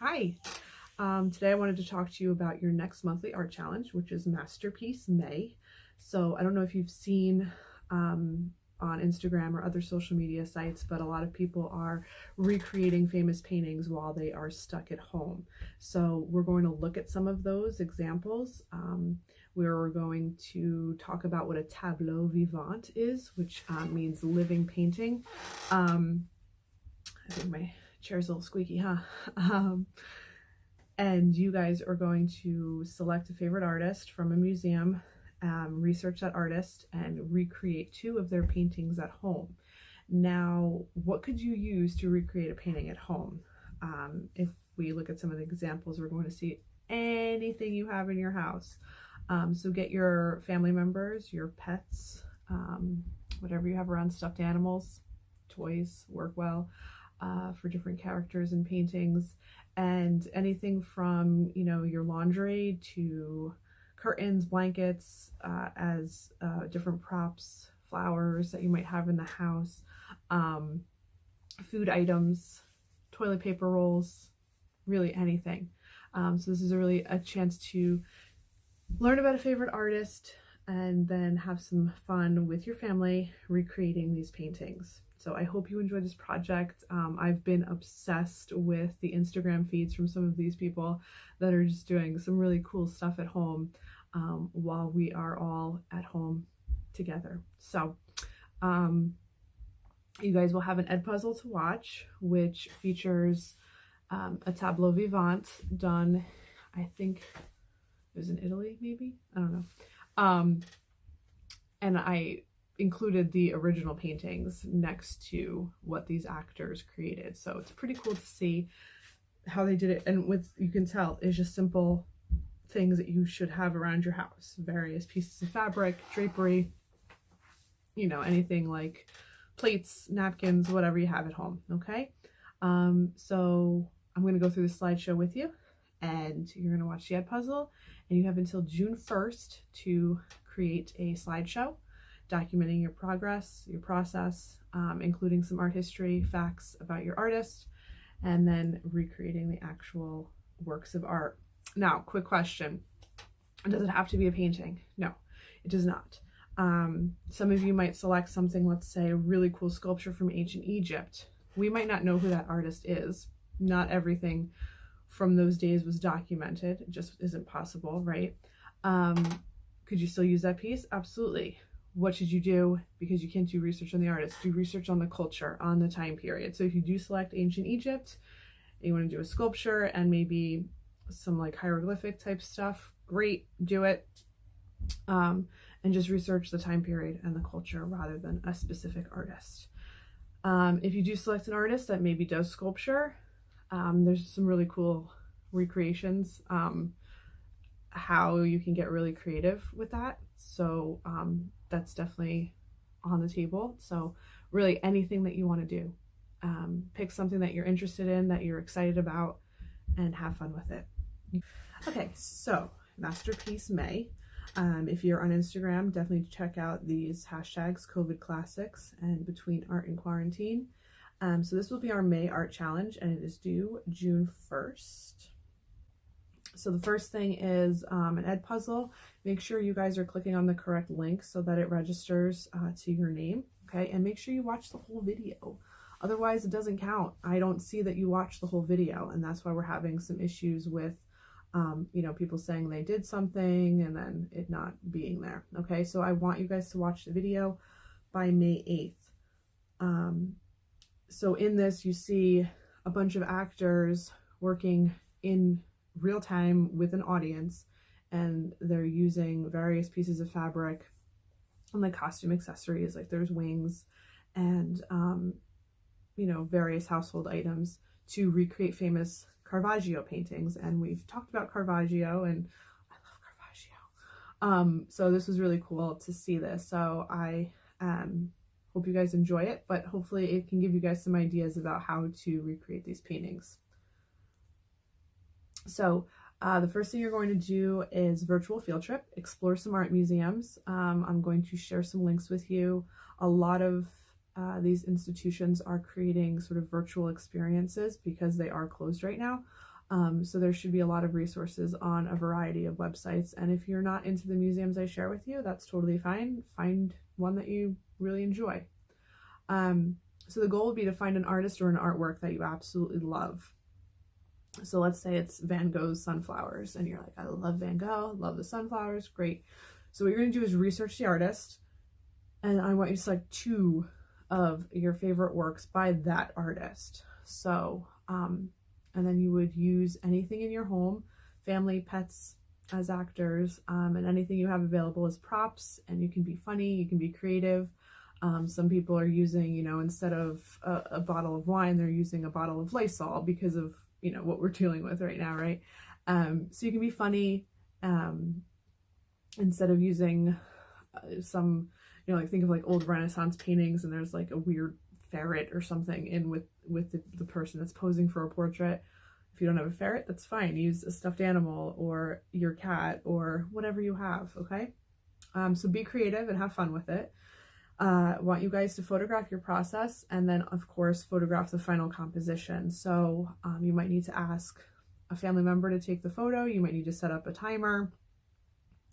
Hi. Today I wanted to talk to you about your next monthly art challenge, which is Masterpiece May. So I don't know if you've seen on Instagram or other social media sites, but a lot of people are recreating famous paintings while they are stuck at home. So we're going to look at some of those examples. We're going to talk about what a tableau vivant is, which means living painting. I think my chair's a little squeaky, huh? And you guys are going to select a favorite artist from a museum, research that artist, and recreate 2 of their paintings at home. Now, what could you use to recreate a painting at home? If we look at some of the examples, we're going to see anything you have in your house. So get your family members, your pets, whatever you have around, stuffed animals, toys work well for different characters and paintings, and anything from, you know, your laundry to curtains, blankets, as different props, flowers that you might have in the house, food items, toilet paper rolls, really anything. So this is really a chance to learn about a favorite artist and then have some fun with your family recreating these paintings. So I hope you enjoy this project. I've been obsessed with the Instagram feeds from some of these people that are just doing some really cool stuff at home while we are all at home together. So you guys will have an Edpuzzle to watch, which features a tableau vivant done, I think it was in Italy, maybe? I don't know. And I included the original paintings next to what these actors created. So it's pretty cool to see how they did it. And with, you can tell, it's just simple things that you should have around your house. Various pieces of fabric, drapery, you know, anything like plates, napkins, whatever you have at home, okay? So I'm going to go through the slideshow with you, and you're going to watch the Edpuzzle, and you have until June 1st to create a slideshow documenting your progress, your process, including some art history, facts about your artist, and then recreating the actual works of art. Now, quick question. Does it have to be a painting? No, it does not. Some of you might select something, let's say a really cool sculpture from ancient Egypt. We might not know who that artist is. Not everything from those days was documented. It just isn't possible, right? Could you still use that piece? Absolutely. What should you do? Because you can't do research on the artist, do research on the culture, on the time period. So if you do select ancient Egypt, and you want to do a sculpture and maybe some like hieroglyphic type stuff, great, do it. And just research the time period and the culture rather than a specific artist. If you do select an artist that maybe does sculpture, there's some really cool recreations, how you can get really creative with that. So that's definitely on the table. So really anything that you want to do, pick something that you're interested in, that you're excited about, and have fun with it. Okay, so Masterpiece May. If you're on Instagram, definitely check out these hashtags, COVID Classics and Between Art and Quarantine. So this will be our May art challenge, and it is due June 1st. So the first thing is an Edpuzzle. Make sure you guys are clicking on the correct link so that it registers to your name, okay? And make sure you watch the whole video. Otherwise, it doesn't count. I don't see that you watched the whole video, and that's why we're having some issues with you know, people saying they did something and then it not being there, okay? So I want you guys to watch the video by May 8th. So in this, you see a bunch of actors working in real time with an audience, and they're using various pieces of fabric and like costume accessories, like there's wings and you know, various household items to recreate famous Caravaggio paintings. And we've talked about Caravaggio, and I love Caravaggio. So this was really cool to see this. So I hope you guys enjoy it, but hopefully it can give you guys some ideas about how to recreate these paintings. So the first thing you're going to do is virtual field trip, explore some art museums. I'm going to share some links with you. A lot of these institutions are creating sort of virtual experiences because they are closed right now. So there should be a lot of resources on a variety of websites. And if you're not into the museums I share with you, that's totally fine. Find one that you really enjoy. So the goal would be to find an artist or an artwork that you absolutely love. So let's say it's Van Gogh's Sunflowers, and you're like, I love Van Gogh, love the sunflowers, great. So what you're going to do is research the artist, and I want you to select 2 of your favorite works by that artist. So, and then you would use anything in your home, family, pets as actors, and anything you have available as props, and you can be funny, you can be creative. Some people are using, you know, instead of a bottle of wine, they're using a bottle of Lysol because of, you know, what we're dealing with right now, right? So you can be funny, instead of using some, you know, like think of like old Renaissance paintings and there's like a weird ferret or something in with the person that's posing for a portrait. If you don't have a ferret, that's fine. Use a stuffed animal or your cat or whatever you have, okay? So be creative and have fun with it. Want you guys to photograph your process, and then of course photograph the final composition. So you might need to ask a family member to take the photo. You might need to set up a timer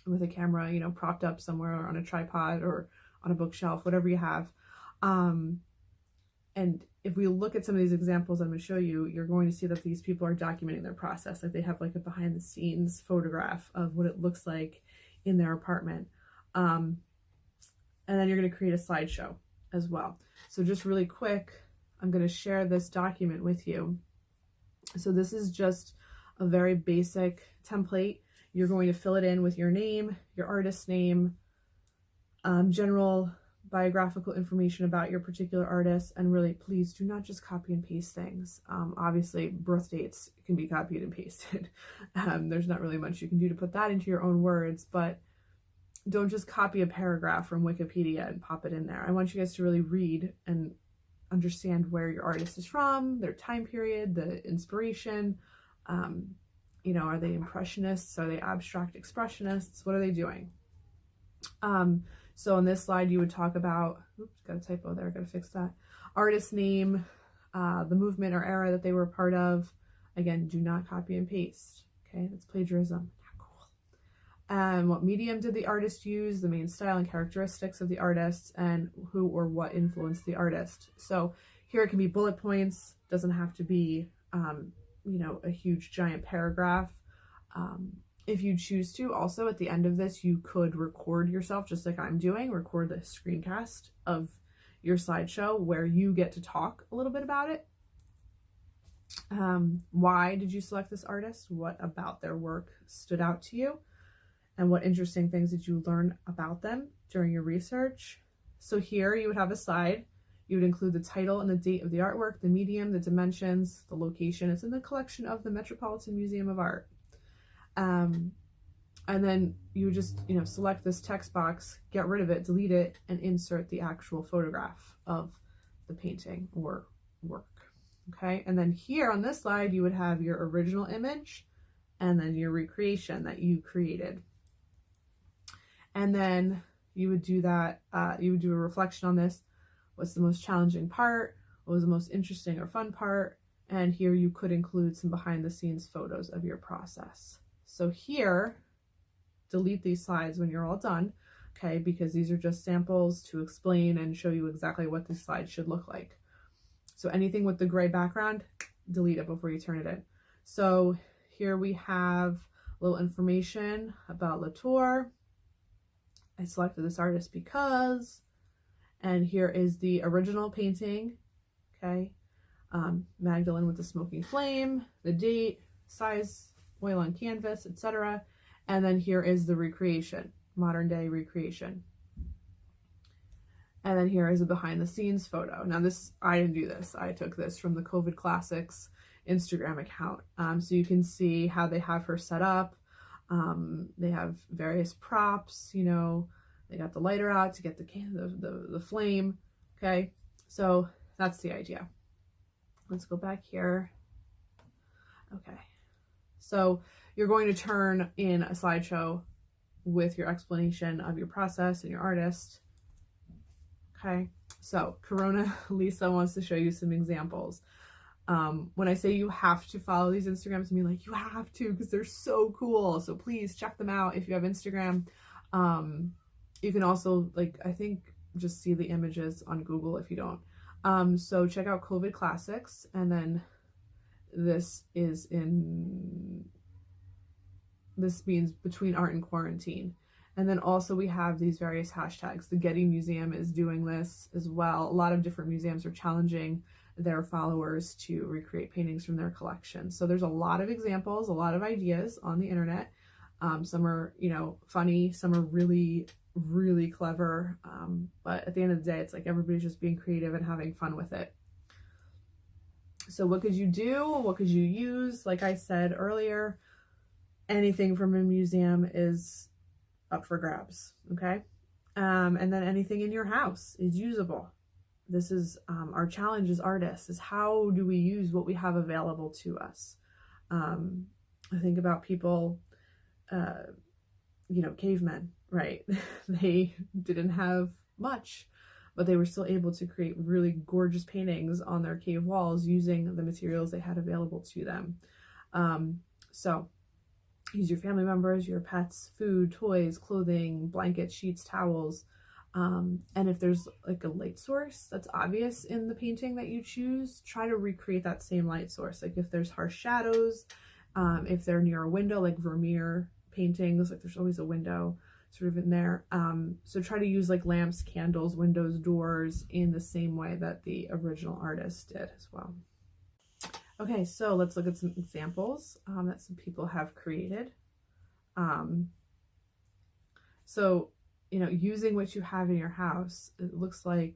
with a camera, you know, propped up somewhere or on a tripod or on a bookshelf, whatever you have. And if we look at some of these examples I'm going to show you, you're going to see that these people are documenting their process. Like they have like a behind the scenes photograph of what it looks like in their apartment. And then you're going to create a slideshow as well. So just really quick, I'm going to share this document with you. So this is just a very basic template. You're going to fill it in with your name, your artist's name, general biographical information about your particular artist, and really please do not just copy and paste things. Obviously birth dates can be copied and pasted. There's not really much you can do to put that into your own words, but don't just copy a paragraph from Wikipedia and pop it in there. I want you guys to really read and understand where your artist is from, their time period, the inspiration. You know, are they impressionists? Are they abstract expressionists? What are they doing? So on this slide, you would talk about, oops, got a typo there, got to fix that. Artist name, the movement or era that they were a part of. Again, do not copy and paste. Okay, that's plagiarism. What medium did the artist use, the main style and characteristics of the artist, and who or what influenced the artist. So here it can be bullet points, doesn't have to be, you know, a huge giant paragraph. If you choose to, also at the end of this, you could record yourself just like I'm doing, record the screencast of your slideshow where you get to talk a little bit about it. Why did you select this artist? What about their work stood out to you? And what interesting things did you learn about them during your research? So here you would have a slide. You would include the title and the date of the artwork, the medium, the dimensions, the location. It's in the collection of the Metropolitan Museum of Art. And then you would just, you know, select this text box, get rid of it, delete it, and insert the actual photograph of the painting or work. Okay, and then here on this slide, you would have your original image and then your recreation that you created. And then you would do that, you would do a reflection on this. What's the most challenging part? What was the most interesting or fun part? And here you could include some behind the scenes photos of your process. So here, delete these slides when you're all done, okay? Because these are just samples to explain and show you exactly what this slide should look like. So anything with the gray background, delete it before you turn it in. So here we have a little information about Latour. I selected this artist because, and here is the original painting, okay? Magdalene with the smoking flame, the date, size, oil on canvas, etc. And then here is the recreation, modern day recreation. And then here is a behind the scenes photo. Now this, I didn't do this. I took this from the COVID Classics Instagram account. So you can see how they have her set up. They have various props, you know, they got the lighter out to get the flame. Okay, so that's the idea. Let's go back here. Okay, so you're going to turn in a slideshow with your explanation of your process and your artist. Okay, so Corona Lisa wants to show you some examples. When I say you have to follow these Instagrams, I mean like you have to, because they're so cool. So please check them out if you have Instagram. You can also, like, I think just see the images on Google if you don't. So check out COVID Classics, and then this means between art and quarantine. And then also we have these various hashtags. The Getty Museum is doing this as well. A lot of different museums are challenging their followers to recreate paintings from their collection. So there's a lot of examples, a lot of ideas on the internet. Some are, you know, funny, some are really, really clever. But at the end of the day, it's like everybody's just being creative and having fun with it. So what could you do? What could you use? Like I said earlier, anything from a museum is up for grabs, okay? And then anything in your house is usable. This is our challenge as artists, is how do we use what we have available to us? I think about people, you know, cavemen, right? They didn't have much, but they were still able to create really gorgeous paintings on their cave walls using the materials they had available to them. So use your family members, your pets, food, toys, clothing, blankets, sheets, towels. And if there's like a light source that's obvious in the painting that you choose, try to recreate that same light source. Like if there's harsh shadows, if they're near a window, like Vermeer paintings, like there's always a window sort of in there. So try to use like lamps, candles, windows, doors in the same way that the original artist did as well. Okay, so let's look at some examples that some people have created. So, you know, using what you have in your house, it looks like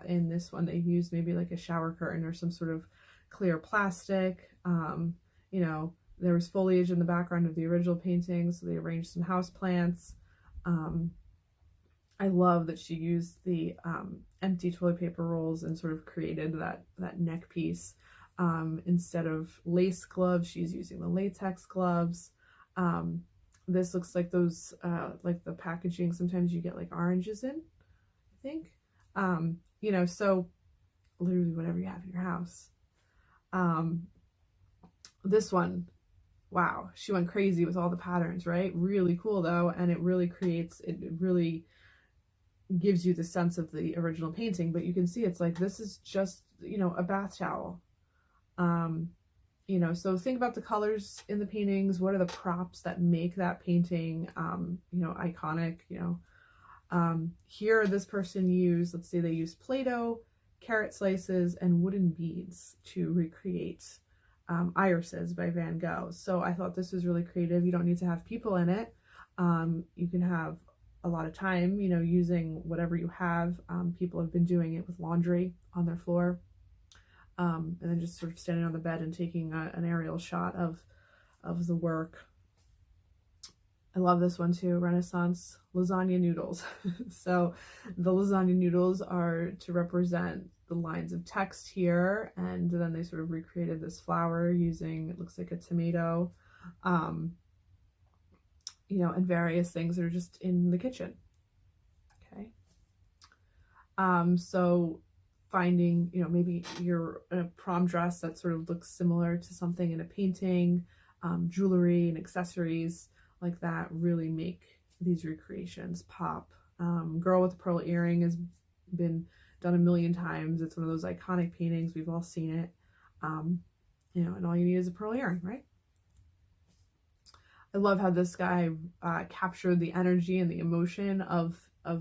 in this one they used maybe like a shower curtain or some sort of clear plastic. You know, there was foliage in the background of the original painting, so they arranged some house plants. I love that she used the empty toilet paper rolls and sort of created that neck piece. Instead of lace gloves, she's using the latex gloves. This looks like those, like the packaging, sometimes you get like oranges in, I think. You know, so literally whatever you have in your house. This one, wow, she went crazy with all the patterns, right? Really cool though, and it really gives you the sense of the original painting, but you can see it's like, this is just, you know, a bath towel. You know, so think about the colors in the paintings. What are the props that make that painting, you know, iconic, you know? Here, this person used, let's say they used Play-Doh, carrot slices, and wooden beads to recreate Irises by Van Gogh. So I thought this was really creative. You don't need to have people in it. You can have a lot of time, you know, using whatever you have. People have been doing it with laundry on their floor. And then just sort of standing on the bed and taking an aerial shot of the work. I love this one too, Renaissance lasagna noodles. So the lasagna noodles are to represent the lines of text here, and then they sort of recreated this flower using, it looks like a tomato, you know, and various things that are just in the kitchen. Okay. So finding, you know, maybe you're in a prom dress that sort of looks similar to something in a painting, jewelry and accessories like that really make these recreations pop. Girl with the Pearl Earring has been done a million times. It's one of those iconic paintings. We've all seen it. You know, and all you need is a pearl earring, right? I love how this guy captured the energy and the emotion of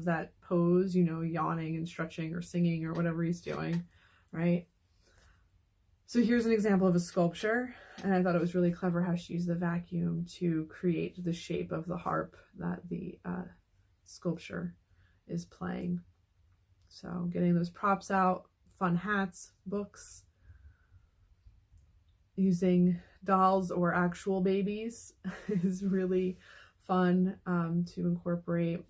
that pose, you know, yawning and stretching or singing or whatever he's doing, right? So here's an example of a sculpture, and I thought it was really clever how she used the vacuum to create the shape of the harp that the sculpture is playing. So getting those props out, fun hats, books, using dolls or actual babies is really fun to incorporate.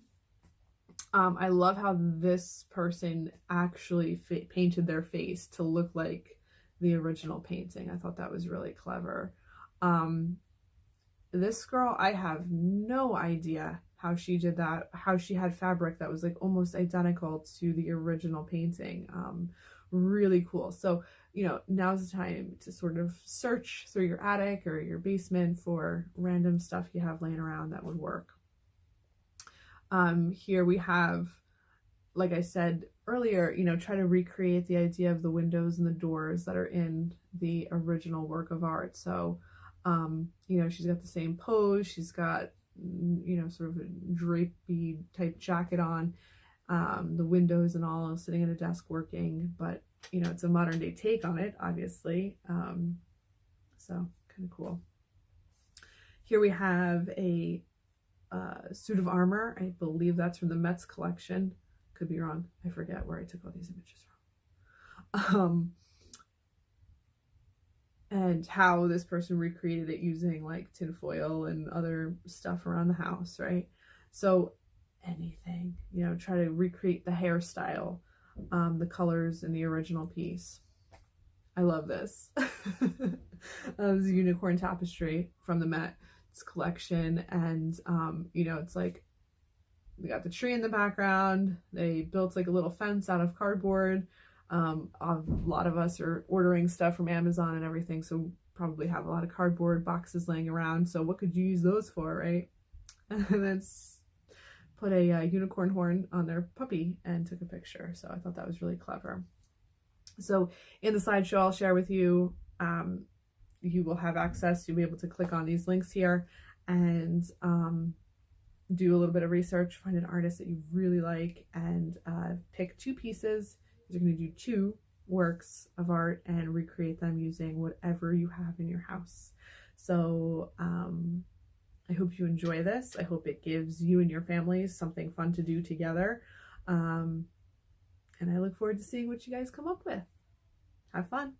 I love how this person actually painted their face to look like the original painting. I thought that was really clever. This girl, I have no idea how she did that, how she had fabric that was like almost identical to the original painting. Really cool. So you know, now's the time to sort of search through your attic or your basement for random stuff you have laying around that would work. Here we have, like I said earlier, you know, try to recreate the idea of the windows and the doors that are in the original work of art. So, you know, she's got the same pose, she's got, you know, sort of a drapey type jacket on, the windows and all, sitting at a desk working, but, you know, it's a modern day take on it, obviously. So kind of cool. Here we have a suit of armor. I believe that's from the Metz collection. Could be wrong. I forget where I took all these images from. And how this person recreated it using like tinfoil and other stuff around the house, right? So anything, you know, try to recreate the hairstyle, the colors in the original piece. I love this. This is a unicorn tapestry from the Metz collection, and you know, it's like we got the tree in the background. They built like a little fence out of cardboard. A lot of us are ordering stuff from Amazon and everything, so probably have a lot of cardboard boxes laying around. So what could you use those for, right? And that's put a unicorn horn on their puppy and took a picture. So I thought that was really clever. So in the slideshow I'll share with you, you will have access. You'll be able to click on these links here and do a little bit of research, find an artist that you really like, and pick 2 pieces. You're going to do 2 works of art and recreate them using whatever you have in your house. So I hope you enjoy this. I hope it gives you and your families something fun to do together. And I look forward to seeing what you guys come up with. Have fun.